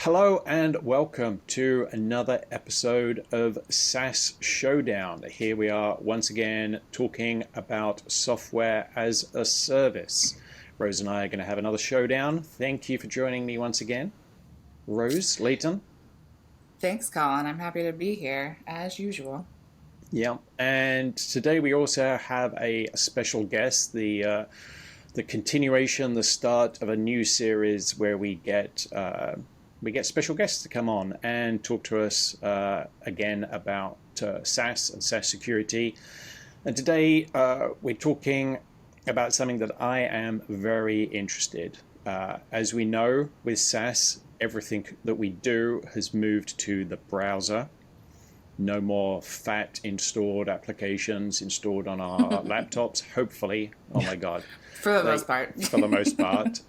Hello and welcome to another episode of SaaS Showdown. Here we are once again talking about software as a service. Rose and I are going to have another showdown. Thank you for joining me once again. Rose, Leighton. Thanks, Colin. I'm happy to be here, as usual. Yeah, and today we also have a special guest, the continuation, the start of a new series where we get special guests to come on and talk to us again about SaaS and SaaS security. And today we're talking about something that I am very interested. As we know, with SaaS, everything that we do has moved to the browser. No more fat installed applications installed on our laptops, hopefully. Oh my God. For the most part. For the most part.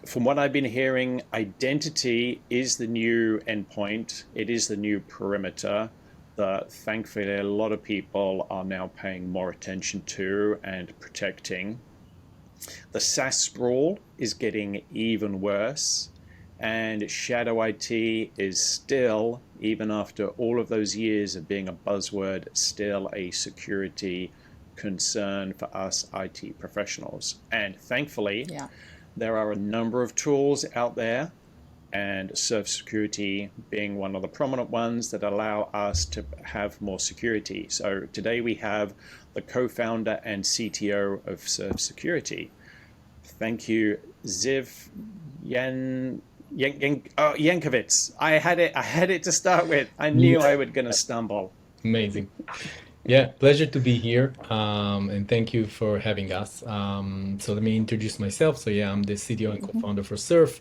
From what I've been hearing, identity is the new endpoint. It is the new perimeter that thankfully a lot of people are now paying more attention to and protecting. The SaaS sprawl is getting even worse, and shadow IT is still, even after all of those years of being a buzzword, still a security concern for us IT professionals. And thankfully, Yeah. there are a number of tools out there, and Surf Security being one of the prominent ones that allow us to have more security. So today we have the co-founder and CTO of Surf Security. Thank you, Ziv Yankowitz. I had it to start with. I knew I was going to stumble. Amazing. Yeah, pleasure to be here. And thank you for having us. So let me introduce myself. So yeah, I'm the CTO and co-founder for Surf.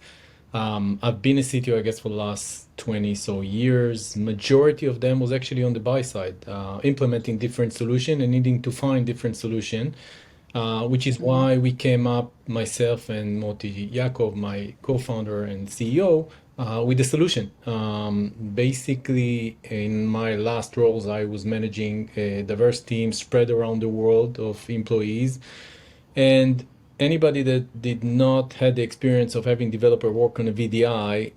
I've been a CTO, I guess, for the last 20 so years. Majority of them was actually on the buy side, implementing different solution and needing to find different solution, which is why we came up, myself and Moti Yakov, my co-founder and CEO, with the solution. Basically, in my last roles, I was managing a diverse team spread around the world of employees. And anybody that did not had the experience of having developer work on a VDI,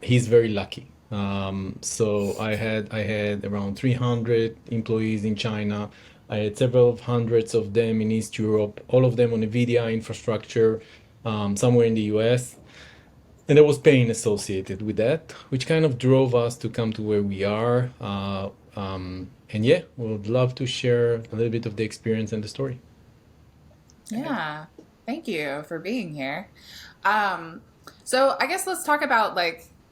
he's very lucky. So I had around 300 employees in China. I had several hundreds of them in East Europe, all of them on a VDI infrastructure, somewhere in the US. And there was pain associated with that, which kind of drove us to come to where we are. And yeah, we would love to share a little bit of the experience and the story. Yeah. Thank you for being here. Um, so I guess let's talk about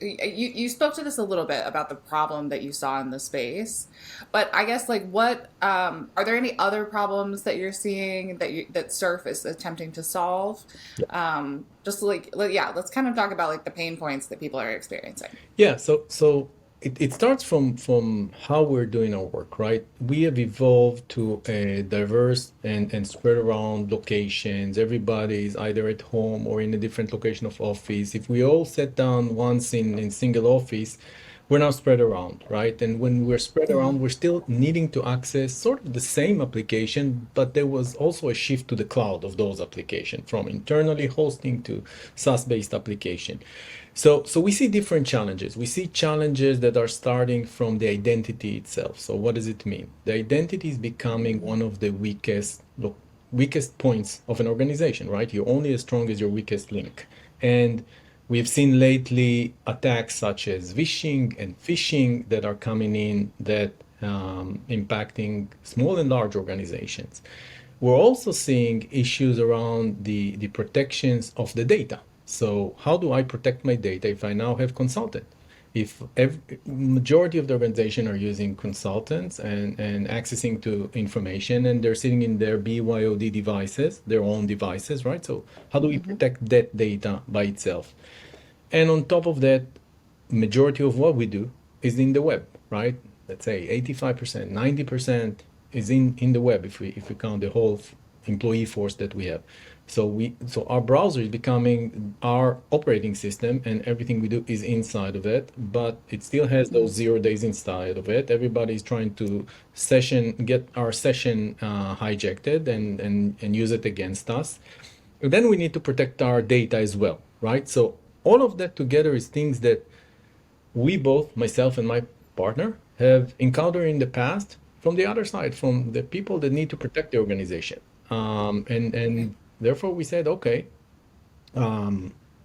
you spoke to this a little bit about the problem that you saw in the space, but I guess what are there any other problems that you're seeing that Surf is attempting to solve? Just yeah, let's kind of talk about the pain points that people are experiencing. Yeah, so it starts from how we're doing our work, right? We have evolved to a diverse and spread around locations. Everybody is either at home or in a different location of office. If we all sat down once in single office, we're now spread around, right? And when we're spread around, we're still needing to access sort of the same application, but there was also a shift to the cloud of those applications from internally hosting to SaaS-based application. So we see different challenges. We see challenges that are starting from the identity itself. So what does it mean? The identity is becoming one of the weakest points of an organization, right? You're only as strong as your weakest link. And we've seen lately attacks such as vishing and phishing that are coming in that impacting small and large organizations. We're also seeing issues around the protections of the data. So how do I protect my data if I now have consultant? If majority of the organization are using consultants and accessing to information, and they're sitting in their BYOD devices, their own devices, right? So how do we protect that data by itself? And on top of that, majority of what we do is in the web, right? Let's say 85%, 90% is in the web if we count the whole employee force that we have. So our browser is becoming our operating system, and everything we do is inside of it, but it still has those 0 days inside of it. Everybody is trying to get our session hijacked and use it against us. And then we need to protect our data as well, right? So all of that together is things that we both, myself and my partner, have encountered in the past from the other side, from the people that need to protect the organization. And therefore we said, okay,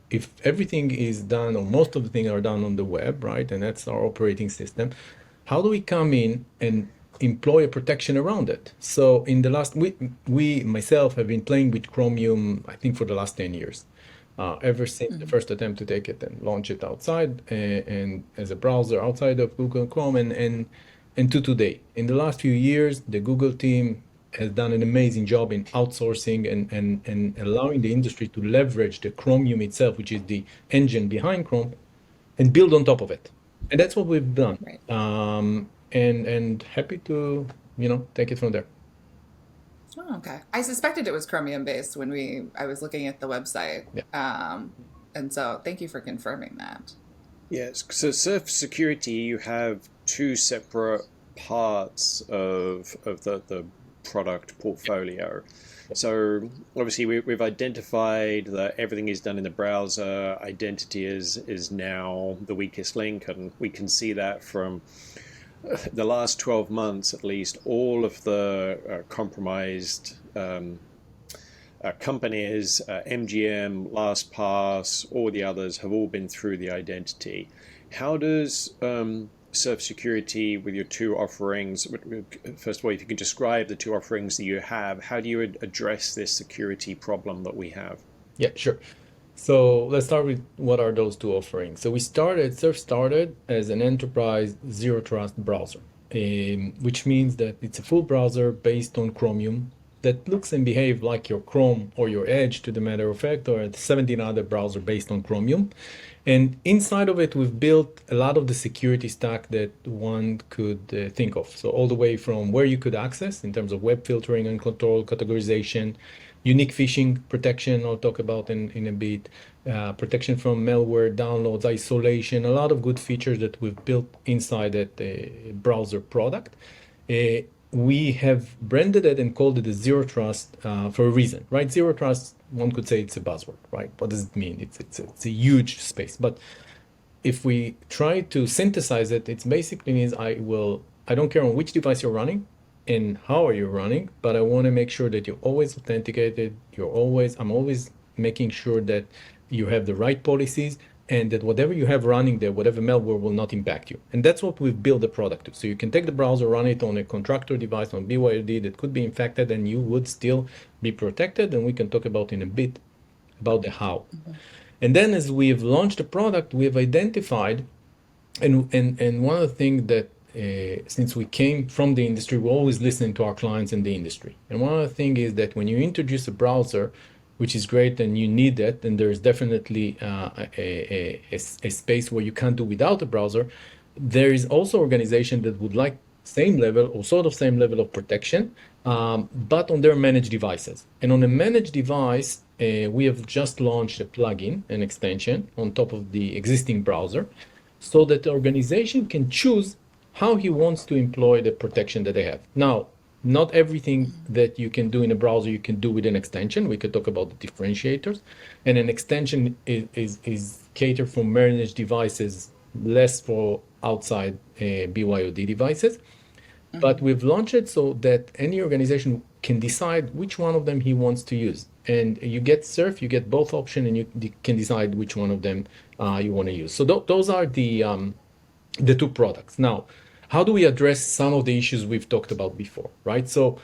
if everything is done, or most of the things are done on the web, right, and that's our operating system, how do we come in and employ a protection around it? So in the last, we myself have been playing with Chromium, I think for the last 10 years. Ever since the first attempt to take it and launch it outside and as a browser outside of Google Chrome and to today. In the last few years, the Google team has done an amazing job in outsourcing and allowing the industry to leverage the Chromium itself, which is the engine behind Chrome, and build on top of it. And that's what we've done. Right. And happy to, take it from there. Oh, okay. I suspected it was Chromium based when I was looking at the website. Yeah. And so thank you for confirming that. Yes. So Surf Security, you have two separate parts of the product portfolio. So obviously we've identified that everything is done in the browser. Identity is now the weakest link, and we can see that from the last 12 months at least. All of the compromised companies, MGM, LastPass, all the others have all been through the identity. How does Surf Security, with your two offerings, first of all, if you can describe the two offerings that you have, how do you address this security problem that we have? Yeah, sure. So let's start with what are those two offerings. So Surf started as an enterprise zero trust browser, which means that it's a full browser based on Chromium that looks and behaves like your Chrome or your Edge, to the matter of fact, or 17 other browsers based on Chromium. And inside of it, we've built a lot of the security stack that one could think of. So all the way from where you could access in terms of web filtering and control, categorization, unique phishing protection, I'll talk about in a bit, protection from malware, downloads, isolation, a lot of good features that we've built inside that browser product. We have branded it and called it a zero trust for a reason, right? Zero trust, one could say it's a buzzword, right? What does it mean? It's a huge space. But if we try to synthesize it, it basically means I don't care on which device you're running and how are you running, but I want to make sure that you're always authenticated. I'm always making sure that you have the right policies and that whatever you have running there, whatever malware will not impact you. And that's what we've built the product to. So you can take the browser, run it on a contractor device, on BYOD that could be infected, and you would still be protected. And we can talk about in a bit about the how. Mm-hmm. And then as we have launched the product, we have identified, and one of the things that since we came from the industry, we're always listening to our clients in the industry. And one of the things is that when you introduce a browser, which is great and you need it, and there's definitely a space where you can't do without a browser, there is also organization that would like same level or sort of same level of protection, but on their managed devices. And on a managed device, we have just launched a plugin, an extension on top of the existing browser, so that the organization can choose how he wants to employ the protection that they have. Now, not everything that you can do in a browser you can do with an extension. We could talk about the differentiators. And an extension is catered for managed devices, less for outside BYOD devices. Mm-hmm. But we've launched it so that any organization can decide which one of them he wants to use. And you get Surf, you get both options, and you can decide which one of them you want to use. So those are the two products. Now, how do we address some of the issues we've talked about before, right? So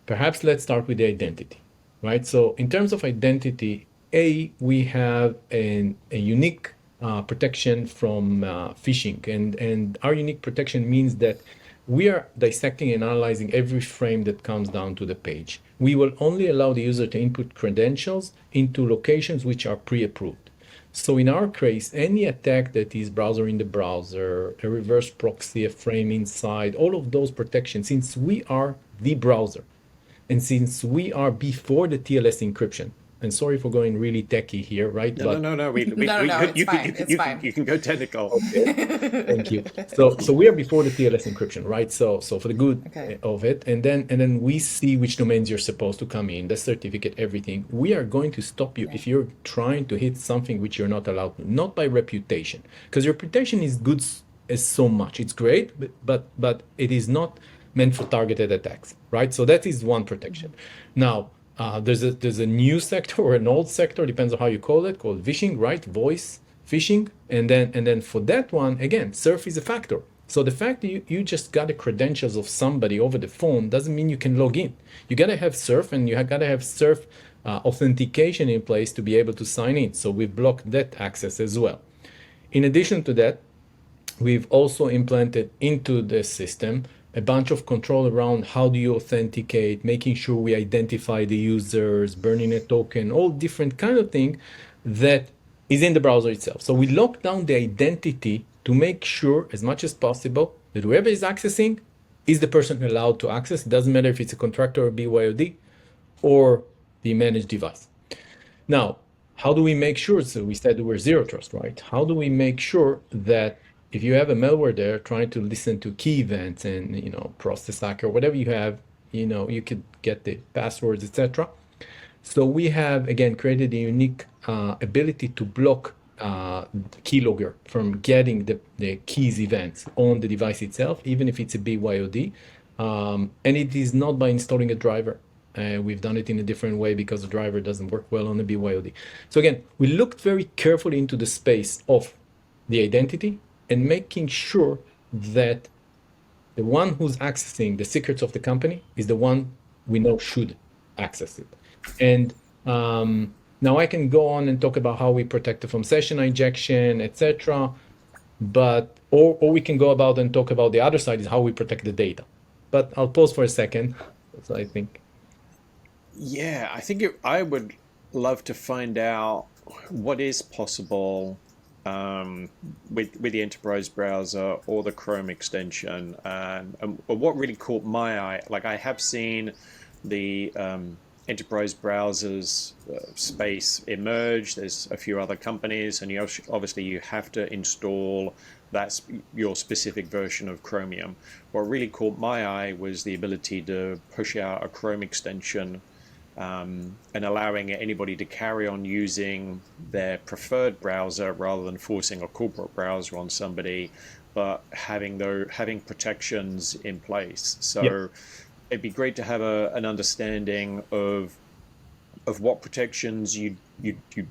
perhaps let's start with the identity, right? So in terms of identity, we have a unique protection from phishing. And our unique protection means that we are dissecting and analyzing every frame that comes down to the page. We will only allow the user to input credentials into locations which are pre-approved. So in our case, any attack that is browser in the browser, a reverse proxy, a frame inside, all of those protections, since we are the browser, and since we are before the TLS encryption, and sorry for going really techy here, right? No, no, no, no. No, it's fine. It's fine. You can go technical. Okay, thank you. So we are before the TLS encryption, right? So for the good Okay. of it, and then we see which domains you're supposed to come in, the certificate, everything. We are going to stop you if you're trying to hit something which you're not allowed to, not by reputation, because reputation is good as so much. It's great, but it is not meant for targeted attacks, right? So that is one protection. Now, there's a new sector or an old sector, depends on how you call it, called phishing, right? Voice phishing, and then for that one, again, surf is a factor. So the fact that you just got the credentials of somebody over the phone doesn't mean you can log in. You gotta have surf, and you gotta have surf authentication in place to be able to sign in. So we've blocked that access as well. In addition to that, we've also implanted into the system a bunch of control around how do you authenticate, making sure we identify the users, burning a token, all different kind of thing that is in the browser itself. So we lock down the identity to make sure as much as possible that whoever is accessing is the person allowed to access. It doesn't matter if it's a contractor or BYOD or the managed device. Now, how do we make sure? So we said we're zero trust, right? How do we make sure that if you have a malware there trying to listen to key events and process hacker, whatever you have, you could get the passwords, etc. So we have again created a unique ability to block the keylogger from getting the keys events on the device itself, even if it's a BYOD. And it is not by installing a driver. We've done it in a different way because the driver doesn't work well on the BYOD. So again, we looked very carefully into the space of the identity and making sure that the one who's accessing the secrets of the company is the one we know should access it. And now I can go on and talk about how we protect it from session injection, etc. But or we can go about and talk about the other side is how we protect the data. But I'll pause for a second. So I think. Yeah, I would love to find out what is possible with the enterprise browser or the Chrome extension, and what really caught my eye. Like, I have seen the enterprise browsers space emerge. There's a few other companies, and obviously you have to install that's your specific version of Chromium. What really caught my eye was the ability to push out a Chrome extension, and allowing anybody to carry on using their preferred browser rather than forcing a corporate browser on somebody, but having protections in place. So it'd be great to have an understanding of what protections you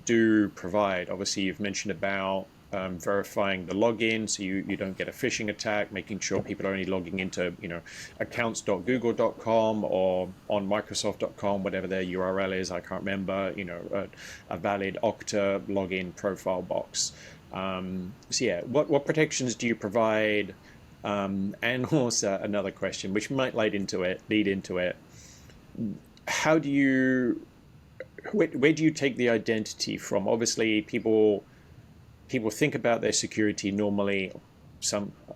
do provide. Obviously, you've mentioned about verifying the login so you don't get a phishing attack, making sure people are only logging into accounts.google.com or on Microsoft.com, whatever their URL is. I can't remember. A valid Okta login profile box. So yeah, what protections do you provide? And also another question, which might lead into it. How do you? Where do you take the identity from? Obviously, people think about their security normally.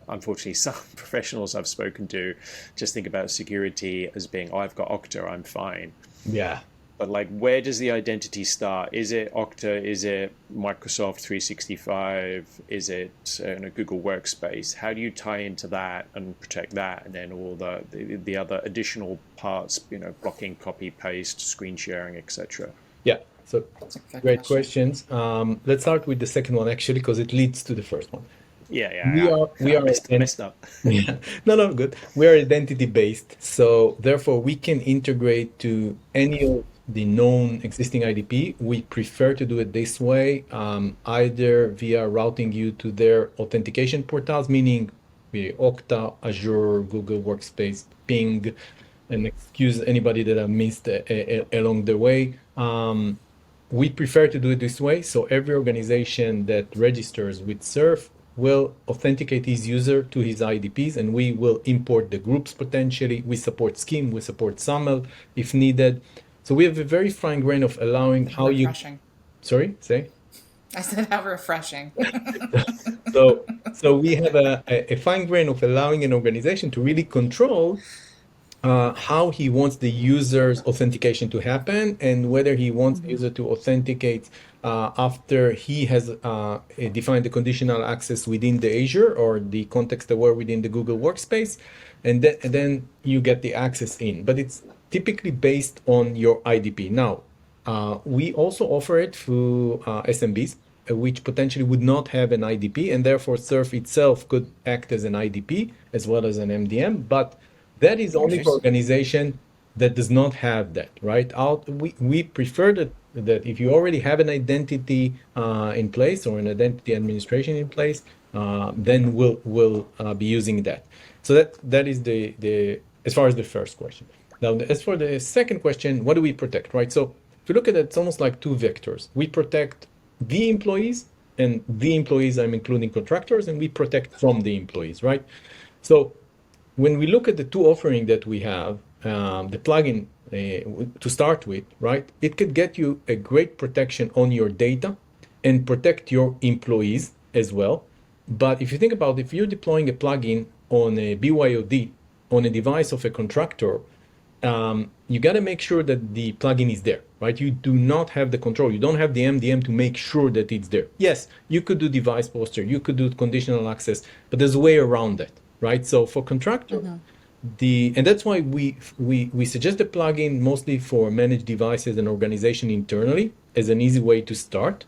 Unfortunately, some professionals I've spoken to just think about security as being, I've got Okta, I'm fine. Yeah. But like, where does the identity start? Is it Okta? Is it Microsoft 365? Is it a Google Workspace? How do you tie into that and protect that? And then all the other additional parts, blocking, copy, paste, screen sharing, etc. Yeah. So great questions. Let's start with the second one, actually, because it leads to the first one. We are messed up. Yeah. No, good. We are identity based, so therefore we can integrate to any of the known existing IDP. We prefer to do it this way, either via routing you to their authentication portals, meaning Okta, Azure, Google Workspace, Ping, and excuse anybody that I missed along the way. We prefer to do it this way, so every organization that registers with Surf will authenticate his user to his IDPs, and we will import the groups potentially. We support Scheme, we support SAML if needed. So we have a very fine grain of allowing how refreshing. Sorry, say? I said how refreshing. So we have a fine grain of allowing an organization to really control how he wants the user's authentication to happen and whether he wants the user to authenticate after he has defined the conditional access within the Azure or the context aware within the Google Workspace, and then you get the access in. But it's typically based on your IDP. Now, we also offer it through SMBs, which potentially would not have an IDP, and therefore Surf itself could act as an IDP as well as an MDM, but that is only for organization that does not have that, right? We prefer that if you already have an identity in place or an identity administration in place, then we'll be using that. So that is the as far as the first question. Now, as for the second question, what do we protect, right? So if you look at it, it's almost like two vectors. We protect the employees, and the employees, I'm including contractors, and we protect from the employees, right? So when we look at the two offerings that we have, the plugin to start with, right, it could get you a great protection on your data and protect your employees as well. But if you think about if you're deploying a plugin on a BYOD, on a device of a contractor, you got to make sure that the plugin is there, right? You do not have the control. You don't have the MDM to make sure that it's there. Yes, you could do device poster, you could do conditional access, but there's a way around that, right? So for contractor, and that's why we suggest the plugin mostly for managed devices and organization internally as an easy way to start.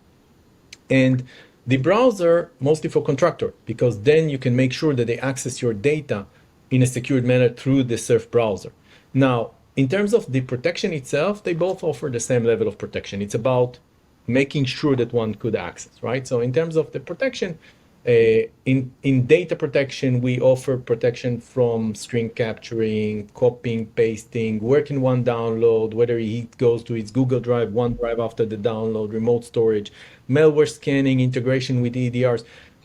And the browser mostly for contractor, because then you can make sure that they access your data in a secured manner through the Surf browser. Now, in terms of the protection itself, they both offer the same level of protection. It's about making sure that one could access, right? So in terms of the protection, in data protection, we offer protection from string capturing, copying, pasting, where can one download, whether he goes to his Google Drive, OneDrive after the download, remote storage, malware scanning, integration with EDRs.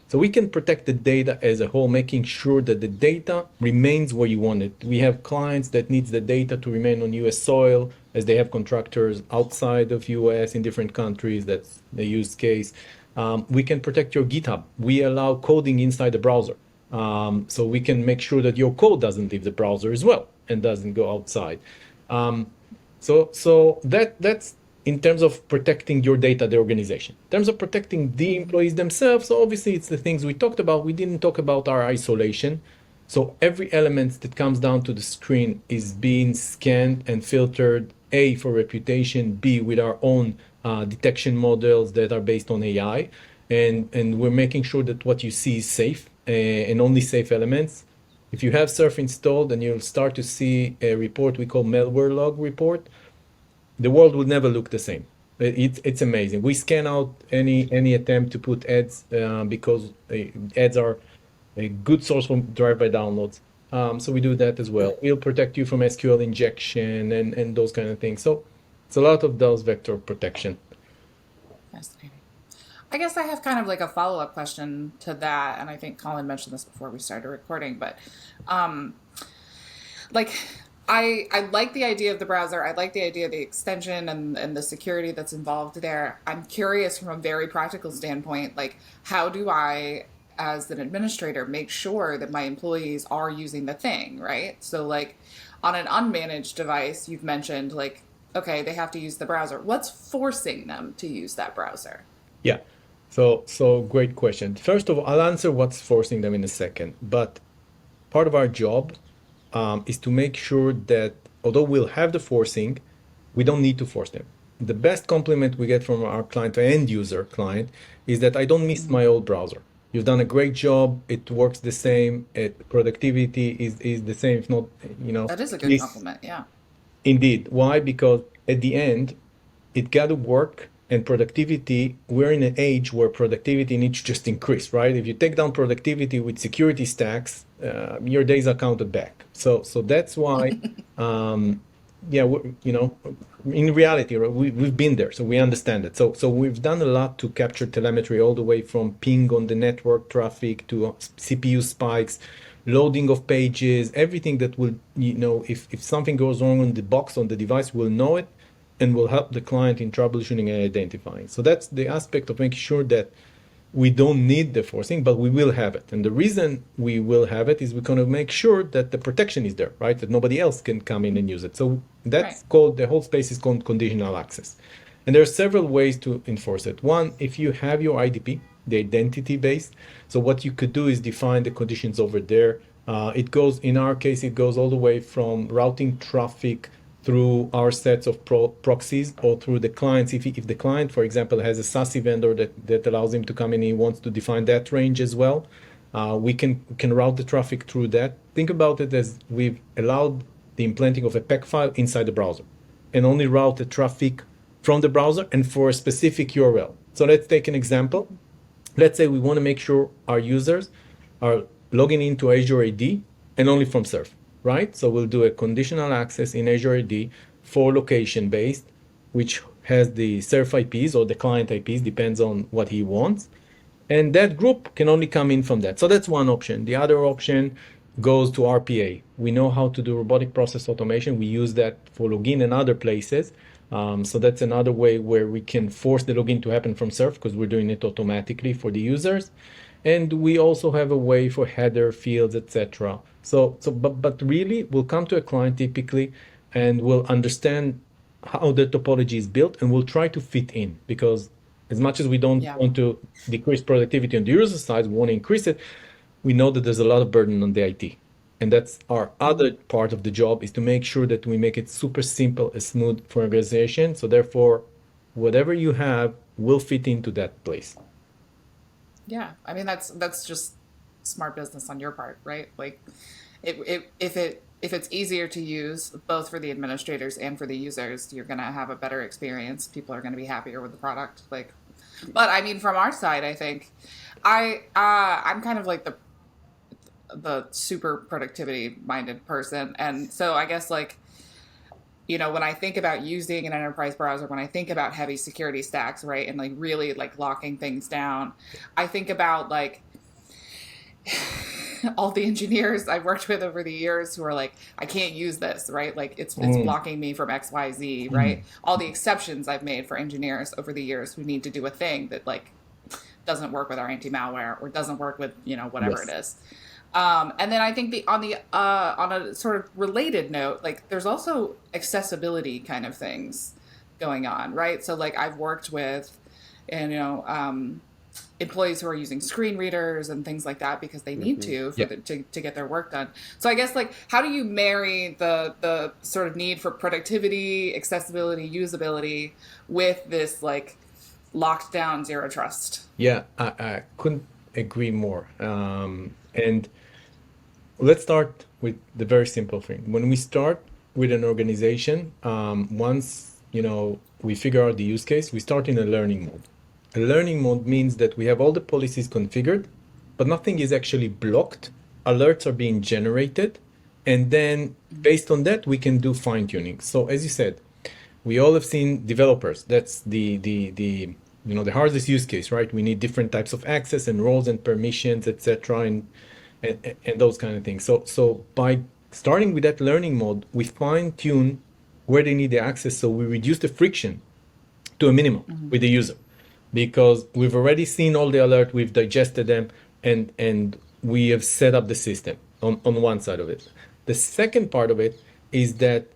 So we can protect the data as a whole, making sure that the data remains where you want it. We have clients that needs the data to remain on US soil, as they have contractors outside of US in different countries. That's the use case. We can protect your GitHub. We allow coding inside the browser. So we can make sure that your code doesn't leave the browser as well and doesn't go outside. So that's in terms of protecting your data, the organization. In terms of protecting the employees themselves, so obviously it's the things we talked about. We didn't talk about our isolation. So every element that comes down to the screen is being scanned and filtered, A, for reputation, B, with our own detection models that are based on AI. And we're making sure that what you see is safe and only safe elements. If you have Surf installed, then you'll start to see a report we call malware log report. The world will never look the same. It's amazing. We scan out any attempt to put ads because ads are a good source for drive-by downloads. So we do that as well. We'll protect you from SQL injection and those kind of things. So it's a lot of those vector protection. Fascinating. I guess I have kind of like a follow-up question to that, and I think Colin mentioned this before we started recording, but like I like the idea of the browser. I like the idea of the extension and the security that's involved there. I'm curious from a very practical standpoint, like how do I, as an administrator, make sure that my employees are using the thing, right? So like on an unmanaged device, you've mentioned like, okay, they have to use the browser. What's forcing them to use that browser? Yeah. So great question. First of all, I'll answer what's forcing them in a second. But part of our job is to make sure that although we'll have the forcing, we don't need to force them. The best compliment we get from our client, end user client, is that I don't miss my old browser. You've done a great job. It works the same. Productivity is the same, if not, That is a good compliment, yeah. Indeed. Why? Because at the end, it got to work. And productivity, we're in an age where productivity needs to just increase, right? If you take down productivity with security stacks, your days are counted back. So that's why, in reality, right, we've been there, so we understand it. So we've done a lot to capture telemetry all the way from ping on the network traffic to CPU spikes, loading of pages, everything that will, if something goes wrong on the box, on the device, we'll know it and will help the client in troubleshooting and identifying. So that's the aspect of making sure that we don't need the forcing, but we will have it. And the reason we will have it is we're going to make sure that the protection is there, right? That nobody else can come in and use it. So that's called, the whole space is called conditional access. And there are several ways to enforce it. One, if you have your IDP, the identity base, so what you could do is define the conditions over there. It goes, in our case, it goes all the way from routing traffic through our sets of proxies or through the clients. If the client, for example, has a SASE vendor that allows him to come in, he wants to define that range as well. We can route the traffic through that. Think about it as we've allowed the implanting of a PEC file inside the browser and only route the traffic from the browser and for a specific URL. So let's take an example. Let's say we want to make sure our users are logging into Azure AD and only from Surf, right? So we'll do a conditional access in Azure AD for location-based, which has the Surf IPs or the client IPs, depends on what he wants. And that group can only come in from that. So that's one option. The other option goes to RPA. We know how to do robotic process automation. We use that for login and other places. So that's another way where we can force the login to happen from Surf because we're doing it automatically for the users. And we also have a way for header fields, etc. But really, we'll come to a client typically and we'll understand how the topology is built and we'll try to fit in, because as much as we don't want to decrease productivity on the user side, we want to increase it. We know that there's a lot of burden on the IT. And that's our other part of the job, is to make sure that we make it super simple and smooth for organization. So therefore, whatever you have will fit into that place. Yeah, I mean that's just smart business on your part, right? Like, if it's easier to use both for the administrators and for the users, you're gonna have a better experience. People are gonna be happier with the product. Like, but I mean, from our side, I think I'm kind of like the super productivity minded person, and so I guess like, you know, when I think about using an enterprise browser, when I think about heavy security stacks, right, and like really like locking things down, I think about like all the engineers I've worked with over the years who are like, I can't use this, right? Like it's blocking me from XYZ, right? All the exceptions I've made for engineers over the years who need to do a thing that like doesn't work with our anti-malware or doesn't work with, you know, whatever it is. And then I think on a sort of related note, like there's also accessibility kind of things going on, right? So like I've worked with, and you know, employees who are using screen readers and things like that because they need to to get their work done. So I guess like, how do you marry the sort of need for productivity, accessibility, usability with this like locked down zero trust? Yeah, I couldn't agree more. And let's start with the very simple thing. When we start with an organization, once, you know, we figure out the use case, we start in a learning mode. A learning mode means that we have all the policies configured, but nothing is actually blocked. Alerts are being generated. And then based on that, we can do fine tuning. So as you said, we all have seen developers. That's the you know, the hardest use case, right? We need different types of access and roles and permissions, etc., and those kind of things. So by starting with that learning mode, we fine tune where they need the access. So we reduce the friction to a minimum with the user, because we've already seen all the alert, we've digested them, and we have set up the system on one side of it. The second part of it is that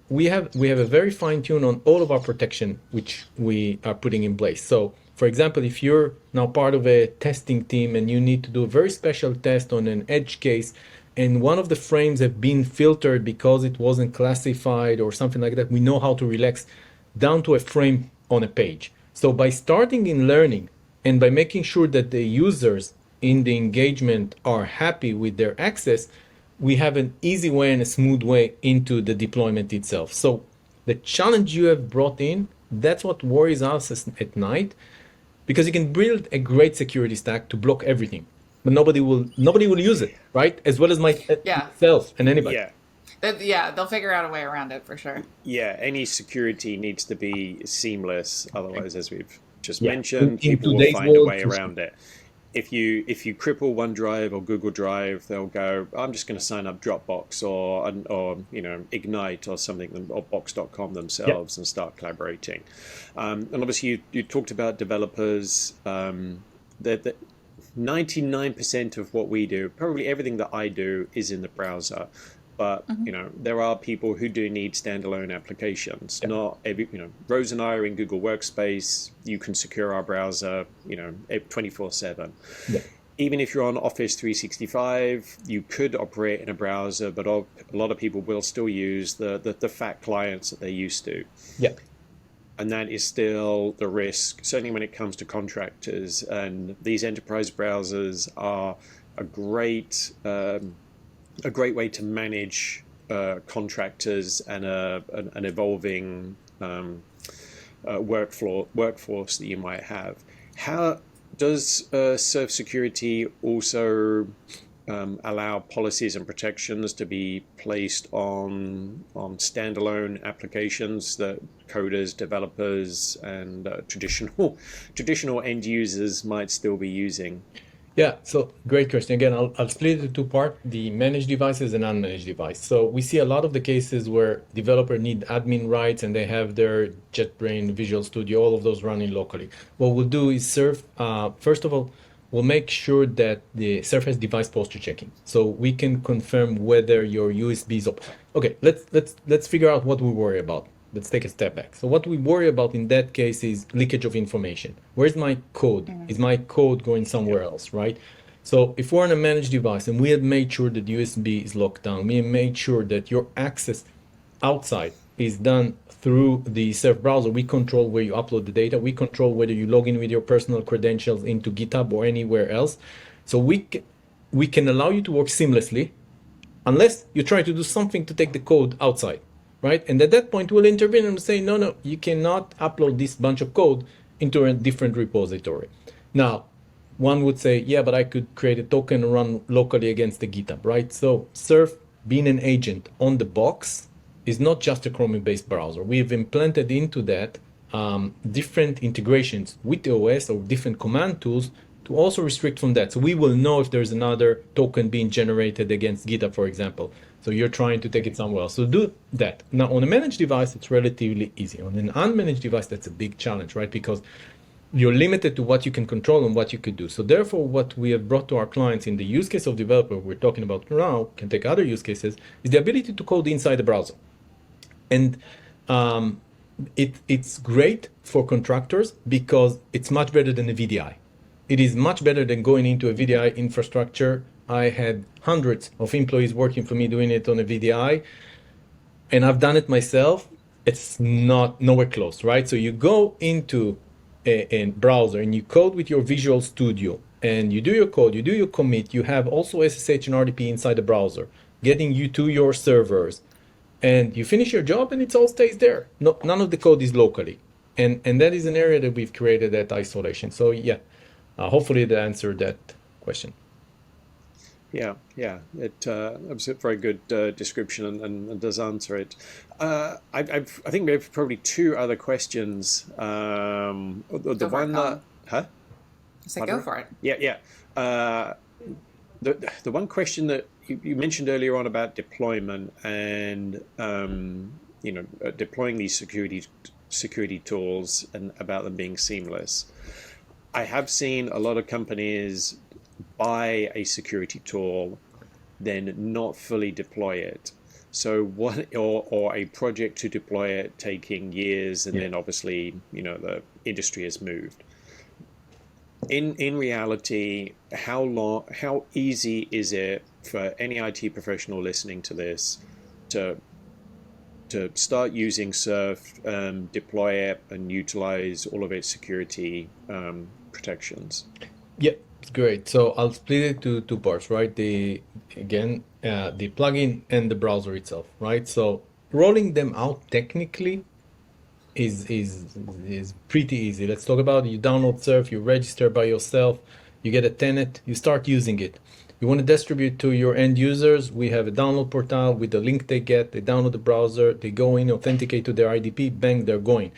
we have a very fine tune on all of our protection, which we are putting in place. So for example, if you're now part of a testing team and you need to do a very special test on an edge case, and one of the frames have been filtered because it wasn't classified or something like that, we know how to relax down to a frame on a page. So by starting in learning and by making sure that the users in the engagement are happy with their access, we have an easy way and a smooth way into the deployment itself. So the challenge you have brought in, that's what worries us at night, because you can build a great security stack to block everything, but nobody will use it, right? As well as myself and anybody. Yeah, they'll figure out a way around it for sure. Yeah, any security needs to be seamless. Otherwise, as we've just mentioned, people will find a way around it. If you cripple OneDrive or Google Drive, they'll go, I'm just going to sign up Dropbox or you know, Ignite or something, or Box.com themselves and start collaborating. And obviously, you talked about developers. the 99% of what we do, probably everything that I do, is in the browser. But there are people who do need standalone applications. Yeah. Not every, Rose and I are in Google Workspace. You can secure our browser, 24/7. Yeah. Even if you're on Office 365, you could operate in a browser, but a lot of people will still use the fat clients that they're used to. Yeah. And that is still the risk, certainly when it comes to contractors. And these enterprise browsers are a great way to manage contractors and an evolving workforce that you might have. How does Surf Security also allow policies and protections to be placed on standalone applications that coders, developers, and traditional end users might still be using? Yeah, so great question. Again, I'll split it into two parts, the managed devices and unmanaged device. So we see a lot of the cases where developers need admin rights and they have their JetBrains, Visual Studio, all of those running locally. What we'll do is Surf, first of all, we'll make sure that the Surf has device posture checking. So we can confirm whether your USB is up. Okay, let's figure out what we worry about. Let's take a step back. So what we worry about in that case is leakage of information. Where's my code? Is my code going somewhere else, right? So if we're on a managed device and we have made sure that USB is locked down, we have made sure that your access outside is done through the Surf browser, we control where you upload the data. We control whether you log in with your personal credentials into GitHub or anywhere else. So we can allow you to work seamlessly unless you try to do something to take the code outside. Right? And at that point, we'll intervene and say, no, you cannot upload this bunch of code into a different repository. Now, one would say, yeah, but I could create a token and run locally against the GitHub, right? So Surf, being an agent on the box, is not just a Chromium-based browser. We've implanted into that different integrations with the OS or different command tools to also restrict from that. So we will know if there's another token being generated against GitHub, for example. So you're trying to take it somewhere else. So do that. Now, on a managed device, it's relatively easy. On an unmanaged device, that's a big challenge, right? Because you're limited to what you can control and what you could do. So therefore, what we have brought to our clients in the use case of developer we're talking about now, can take other use cases, is the ability to code inside the browser. And it's great for contractors because it's much better than a VDI. It is much better than going into a VDI infrastructure. I had hundreds of employees working for me doing it on a VDI, and I've done it myself. It's nowhere close, right? So you go into a browser and you code with your Visual Studio, and you do your code, you do your commit, you have also SSH and RDP inside the browser, getting you to your servers, and you finish your job and it all stays there. No, none of the code is locally. And that is an area that we've created, that isolation. So yeah, hopefully that answered that question. Yeah, it was a very good description and does answer it. I think we have probably two other questions. The one that, So go for it. Yeah. The one question that you mentioned earlier on about deployment and deploying these security tools and about them being seamless. I have seen a lot of companies buy a security tool, then not fully deploy it. So or a project to deploy it taking years, and then obviously the industry has moved. In reality, how easy is it for any IT professional listening to this to start using Surf, deploy it, and utilize all of its security protections? Yeah, it's great. So I'll split it to two parts, right? The plugin and the browser itself, right? So rolling them out technically is pretty easy. Let's talk about it. You download Surf, you register by yourself, you get a tenant, you start using it. You want to distribute to your end users, we have a download portal with the link they get, they download the browser, they go in, authenticate to their IDP, bang, they're going.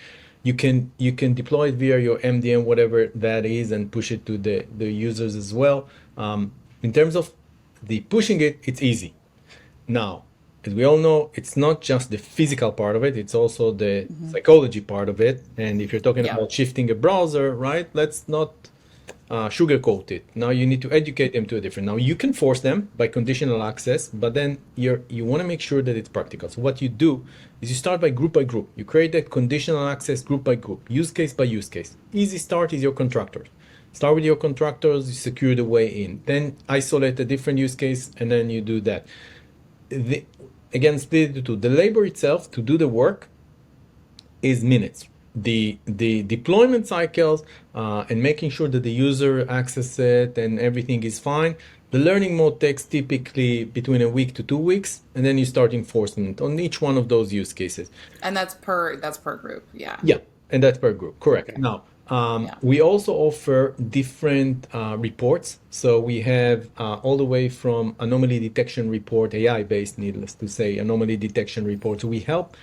You can deploy it via your MDM, whatever that is, and push it to the users as well. In terms of the pushing it, it's easy. Now, as we all know, it's not just the physical part of it, it's also the psychology part of it. And if you're talking about shifting a browser, right, let's not sugarcoat it. Now you need to educate them to a different. Now you can force them by conditional access, but then you want to make sure that it's practical. So what you do is you start by group. You create that conditional access group by group, use case by use case. Easy start is your contractors. Start with your contractors, you secure the way in. Then isolate a different use case, and then you do that. Again, split it into the labor itself to do the work is minutes. The deployment cycles and making sure that the user access it and everything is fine. The learning mode takes typically between a week to 2 weeks, and then you start enforcement on each one of those use cases. And that's per group, yeah. Yeah, and that's per group, correct. Okay. Now, we also offer different reports. So we have all the way from anomaly detection report, AI-based, needless to say, anomaly detection report. So we help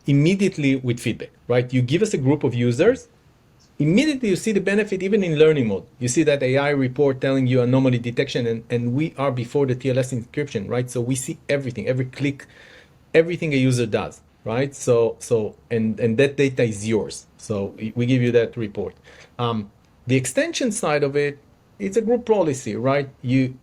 immediately with feedback, right? You give us a group of users, immediately you see the benefit even in learning mode. You see that AI report telling you anomaly detection, and we are before the TLS encryption, right? So we see everything, every click, everything a user does, right? So and that data is yours. So we give you that report. The extension side of it, it's a group policy, right? You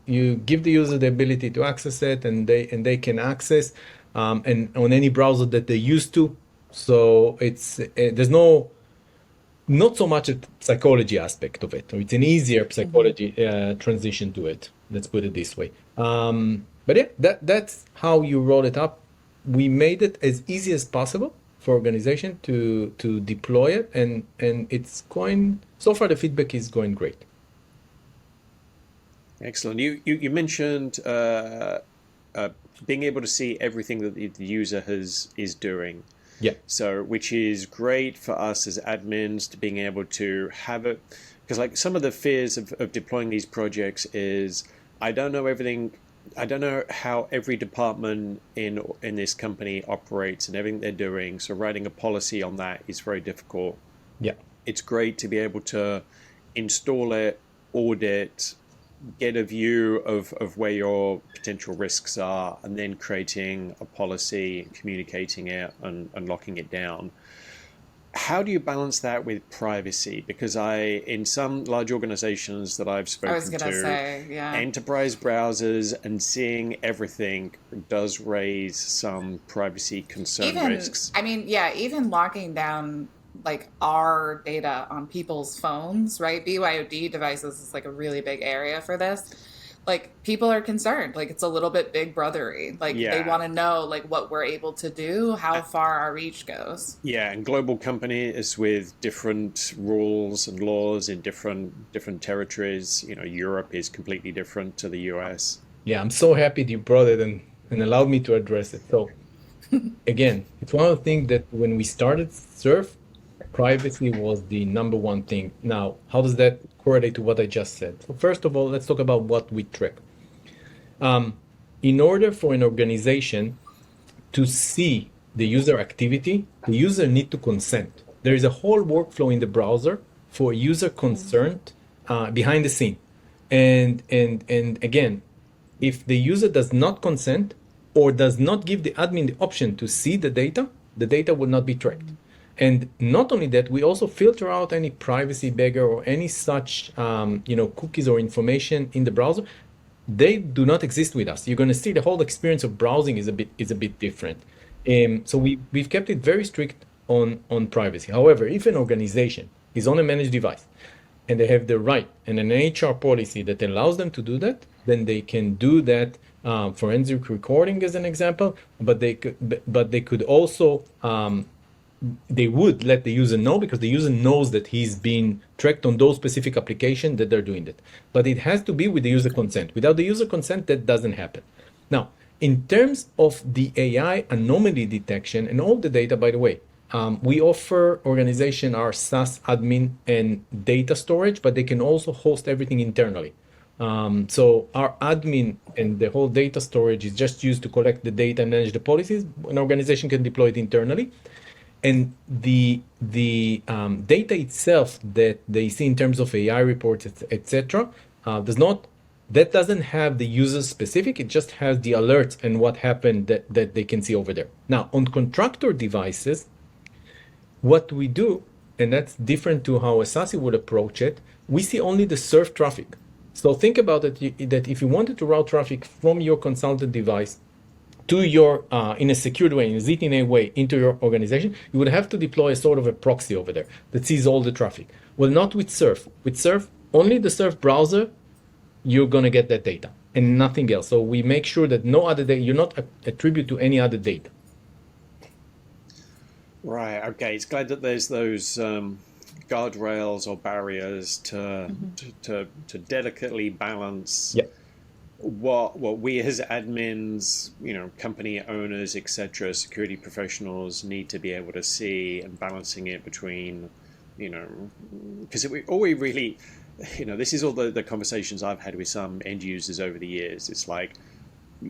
give the user the ability to access it, and they can access and on any browser that they used to. So it's there's not so much a psychology aspect of it, or it's an easier psychology transition to it. Let's put it this way. But yeah, that's how you roll it up. We made it as easy as possible for organization to deploy it, and it's going, so far the feedback is going great. Excellent. You mentioned being able to see everything that the user is doing. Yeah. So, which is great for us as admins to being able to have it, because like some of the fears of deploying these projects is I don't know everything. I don't know how every department in this company operates and everything they're doing. So writing a policy on that is very difficult. Yeah. It's great to be able to install it, audit, get a view of where your potential risks are, and then creating a policy, communicating it, and locking it down. How do you balance that with privacy? Because in some large organizations that I've spoken to, yeah. enterprise browsers and seeing everything does raise some privacy concern risks. I mean, yeah, even locking down like our data on people's phones, right? BYOD devices is like a really big area for this. Like people are concerned, like it's a little bit big brothery. Like they want to know like what we're able to do, how far our reach goes. Yeah, and global companies with different rules and laws in different territories. You know, Europe is completely different to the US. Yeah, I'm so happy that you brought it and allowed me to address it. So again, it's one of the things that when we started Surf, privacy was the number one thing. Now, how does that correlate to what I just said? So first of all, let's talk about what we track. In order for an organization to see the user activity, the user need to consent. There is a whole workflow in the browser for user consent behind the scene. And again, if the user does not consent or does not give the admin the option to see the data will not be tracked. And not only that, we also filter out any privacy beggar or any such cookies or information in the browser. They do not exist with us. You're going to see the whole experience of browsing is a bit different. So we've kept it very strict on privacy. However, if an organization is on a managed device and they have the right and an HR policy that allows them to do that, then they can do that. Forensic recording as an example, but they could also. They would let the user know because the user knows that he's being tracked on those specific applications that they're doing that. But it has to be with the user consent. Without the user consent, that doesn't happen. Now, in terms of the AI anomaly detection and all the data, by the way, we offer organization our SaaS admin and data storage, but they can also host everything internally. So our admin and the whole data storage is just used to collect the data and manage the policies. An organization can deploy it internally. And the data itself that they see in terms of AI reports, etc., doesn't have the user specific. It just has the alerts and what happened that they can see over there. Now, on contractor devices, what we do, and that's different to how a SASE would approach it, we see only the served traffic. So think about it, that if you wanted to route traffic from your consulted device to your, in a secured way, in a ZTNA way, into your organization, you would have to deploy a sort of a proxy over there that sees all the traffic. Well, not with Surf. With Surf, only the Surf browser, you're going to get that data and nothing else. So we make sure that no other data, you're not attribute to any other data. Right. Okay. It's glad that there's those guardrails or barriers to delicately balance Yeah. what we as admins, company owners, etc., security professionals need to be able to see, and balancing it between, because all we really, this is all the conversations I've had with some end users over the years. It's like,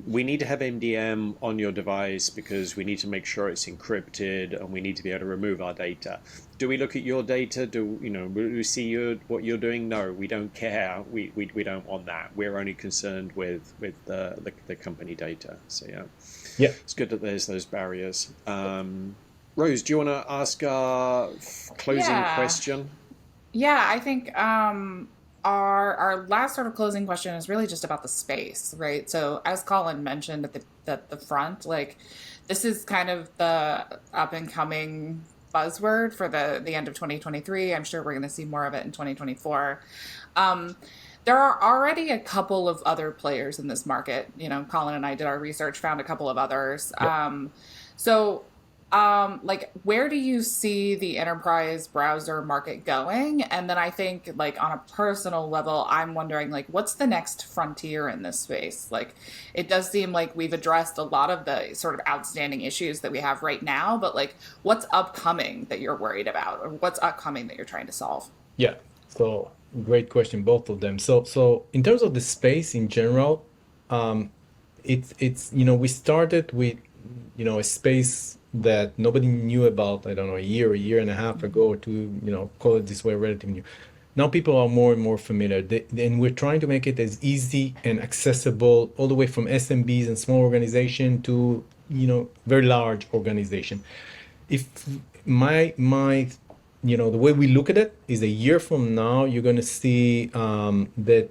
we need to have MDM on your device because we need to make sure it's encrypted, and we need to be able to remove our data. Do we look at your data? Do we see what you're doing? No, we don't care. We don't want that. We're only concerned with the company data. So Yeah. it's good that there's those barriers. Rose, do you want to ask our closing Yeah. question? Yeah, I think our last sort of closing question is really just about the space, right? So as Colin mentioned at the front, like this is kind of the up and coming buzzword for the end of 2023. I'm sure we're going to see more of it in 2024. There are already a couple of other players in this market. Colin and I did our research, found a couple of others. Like, where do you see the enterprise browser market going? And then I think, like, on a personal level, I'm wondering, like, what's the next frontier in this space? Like, it does seem like we've addressed a lot of the sort of outstanding issues that we have right now, but, like, what's upcoming that you're worried about, or what's upcoming that you're trying to solve? Yeah. So great question, both of them. So in terms of the space in general, it's we started with a space that nobody knew about, I don't know, a year and a half ago, or two, call it this way, relatively new. Now people are more and more familiar, and we're trying to make it as easy and accessible all the way from SMBs and small organization to very large organization. If my the way we look at it is, a year from now you're going to see that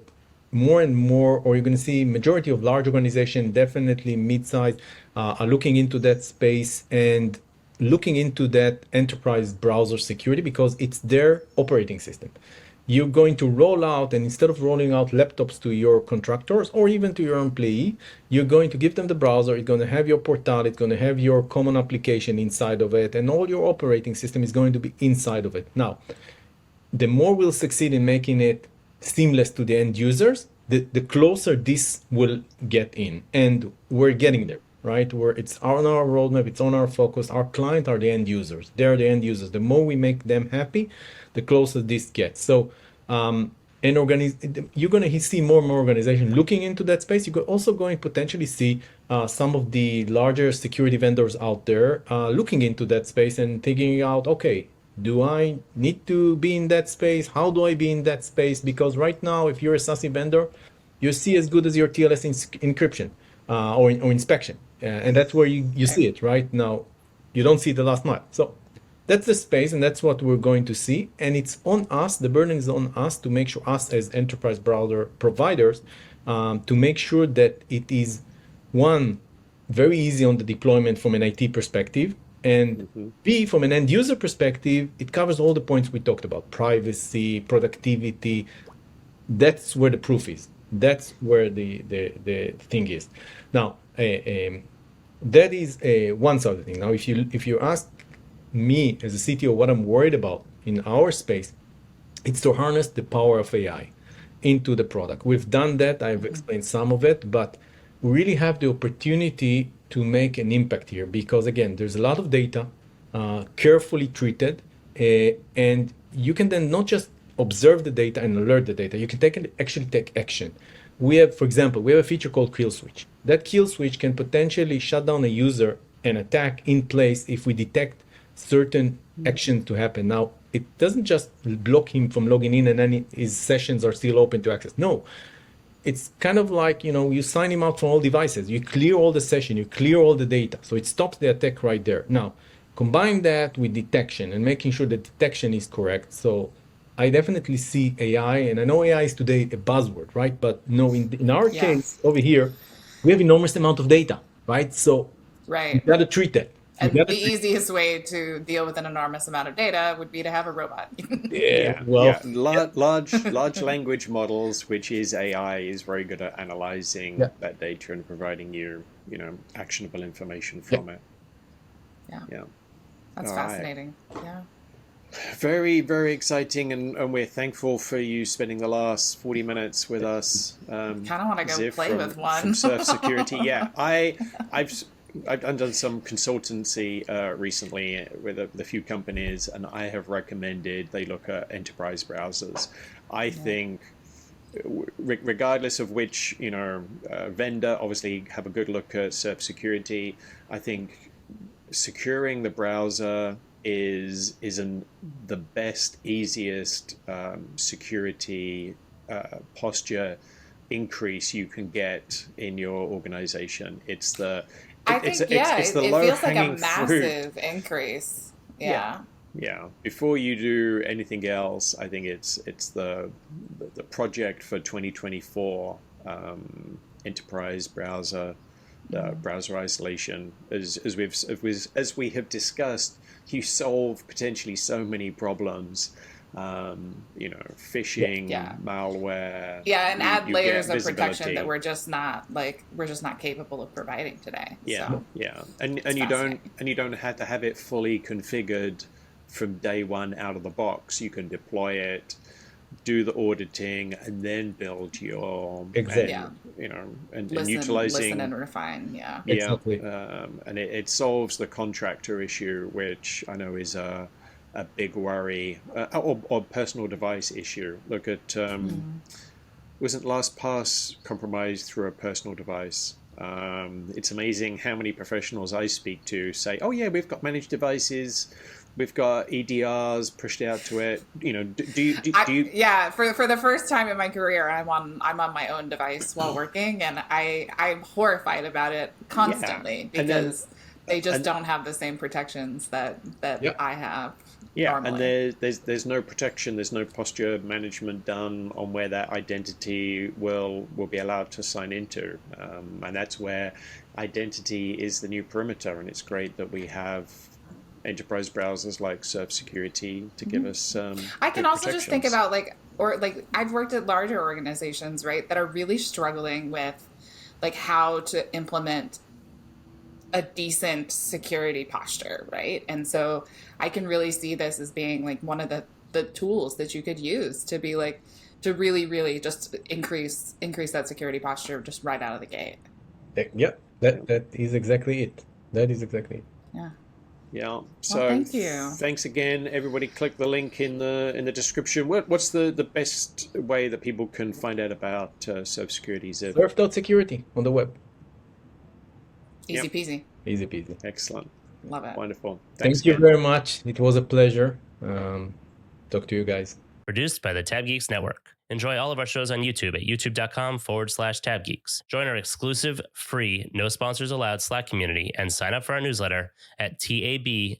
more and more, or you're going to see majority of large organizations, definitely mid-size, are looking into that space and looking into that enterprise browser security, because it's their operating system. You're going to roll out, and instead of rolling out laptops to your contractors or even to your employee, you're going to give them the browser. It's going to have your portal, it's going to have your common application inside of it, and all your operating system is going to be inside of it. Now, the more we'll succeed in making it seamless to the end users, the closer this will get in, and we're getting there, right? It's on our roadmap, it's on our focus. Our clients are the end users. They're the end users. The more we make them happy, the closer this gets. So you're going to see more and more organizations looking into that space. You're also going to potentially see some of the larger security vendors out there looking into that space and figuring out, okay, do I need to be in that space? How do I be in that space? Because right now, if you're a SASE vendor, you see as good as your TLS encryption or inspection. And that's where you see it, right? Now, you don't see the last mile. So that's the space, and that's what we're going to see. And it's on us, the burden is on us to make sure, us as enterprise browser providers, to make sure that it is, one, very easy on the deployment from an IT perspective, and B, from an end user perspective, it covers all the points we talked about: privacy, productivity. That's where the proof is. That's where the thing is. Now, that is one side of the thing. Now, if you ask me as a CTO what I'm worried about in our space, it's to harness the power of AI into the product. We've done that. I've explained some of it, but we really have the opportunity to make an impact here, because again, there's a lot of data, carefully treated, and you can then not just observe the data and alert the data. You can actually take action. We have, for example, a feature called kill switch. That kill switch can potentially shut down a user and attack in place if we detect certain action to happen. Now, it doesn't just block him from logging in and then his sessions are still open to access. No, it's kind of like, you sign him out from all devices. You clear all the session, you clear all the data. So it stops the attack right there. Now, combine that with detection and making sure the detection is correct. So I definitely see AI, and I know AI is today a buzzword, right? But no, in our Yeah. case over here, we have enormous amount of data, right? So you Right. got to treat that. You And got the to treat. easiest way to deal with an enormous amount of data would be to have a robot. Yeah, Yeah, well, yeah. Large language models, which is AI, is very good at analyzing yeah, that data and providing you, actionable information yeah. from it. Yeah, Yeah. that's All right. fascinating. Yeah. Very, very exciting, and we're thankful for you spending the last 40 minutes with us, Kind of want to go Ziv play with from one. Surf Security. Yeah, I've I've done some consultancy recently with a few companies, and I have recommended they look at enterprise browsers. I Yeah. think, regardless of which vendor, obviously have a good look at Surf Security. I think securing the browser isn't the best, easiest security posture increase you can get in your organization. It's the I it, it's think, it's yeah, it's the it low feels like a hanging fruit. massive increase. Yeah, Yeah. yeah. Before you do anything else, I think it's the project for 2024, enterprise browser, browser isolation. As we have discussed, you solve potentially so many problems. Yeah. Phishing, Yeah. malware. Yeah, and add You get layers of protection that visibility. we're just not capable of providing today. Yeah, So yeah, it's fascinating. and you don't have to have it fully configured from day one out of the box. You can deploy it, do the auditing, and then build your Exactly. Yeah. and Listen utilizing. and refine. Yeah. Yeah, Exactly. and it solves the contractor issue, which I know is a big worry, or personal device issue. Look at wasn't LastPass compromised through a personal device? It's amazing how many professionals I speak to say, "Oh yeah, we've got managed devices, we've got EDRs pushed out to it." Do you? Yeah, for the first time in my career, I'm on my own device while working, and I'm horrified about it Yeah, constantly and then because they just and don't have the same protections that Yeah. I have yeah, and normally. there's no protection, there's no posture management done on where that identity will be allowed to sign into, and that's where identity is the new perimeter. And it's great that we have enterprise browsers like Surf Security to give us I can good also just think protections. about I've worked at larger organizations, right, that are really struggling with like how to implement a decent security posture, right? And so I can really see this as being like one of the tools that you could use to be like to really really just increase that security posture just right out of the gate. Yeah. Yeah. That is exactly it. That is exactly it. Yeah. Yeah. Well, So thank you. thanks again, everybody. Click the link in the description. What's the best way that people can find out about Surf Security, Ziv? Surf.security on the web. Easy Yep. peasy. Easy peasy. Excellent. Love it. Wonderful. Thanks Thank you again. very much. It was a pleasure. Talk to you guys. Produced by the tabGeeks Network. Enjoy all of our shows on YouTube at youtube.com/tabgeeks. Join our exclusive, free, no sponsors allowed Slack community and sign up for our newsletter at tabgeeks.com.